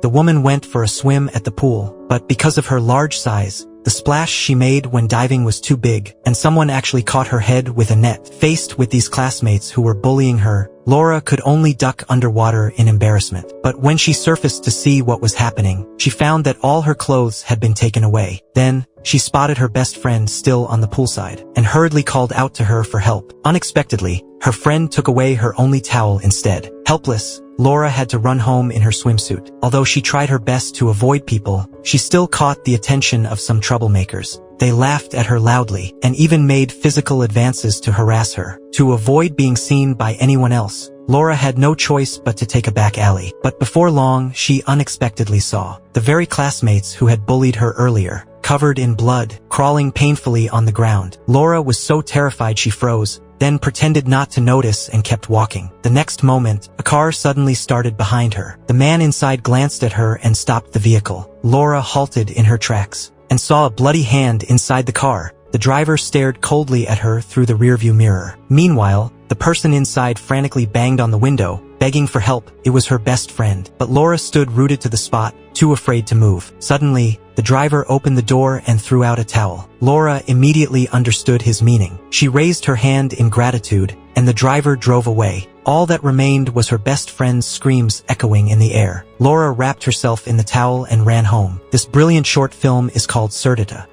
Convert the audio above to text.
The woman went for a swim at the pool, but because of her large size, the splash she made when diving was too big, and someone actually caught her head with a net. Faced with these classmates who were bullying her, Laura could only duck underwater in embarrassment. But when she surfaced to see what was happening, she found that all her clothes had been taken away. Then, she spotted her best friend still on the poolside, and hurriedly called out to her for help. Unexpectedly, her friend took away her only towel instead. Helpless, Laura had to run home in her swimsuit. Although she tried her best to avoid people, she still caught the attention of some troublemakers. They laughed at her loudly, and even made physical advances to harass her. To avoid being seen by anyone else, Laura had no choice but to take a back alley. But before long, she unexpectedly saw the very classmates who had bullied her earlier, covered in blood, crawling painfully on the ground. Laura was so terrified she froze, then pretended not to notice and kept walking. The next moment, a car suddenly started behind her. The man inside glanced at her and stopped the vehicle. Laura halted in her tracks and saw a bloody hand inside the car. The driver stared coldly at her through the rearview mirror. Meanwhile, the person inside frantically banged on the window, begging for help. It was her best friend, but Laura stood rooted to the spot, too afraid to move. Suddenly, the driver opened the door and threw out a towel. Laura immediately understood his meaning. She raised her hand in gratitude, and the driver drove away. All that remained was her best friend's screams echoing in the air. Laura wrapped herself in the towel and ran home. This brilliant short film is called Surdata.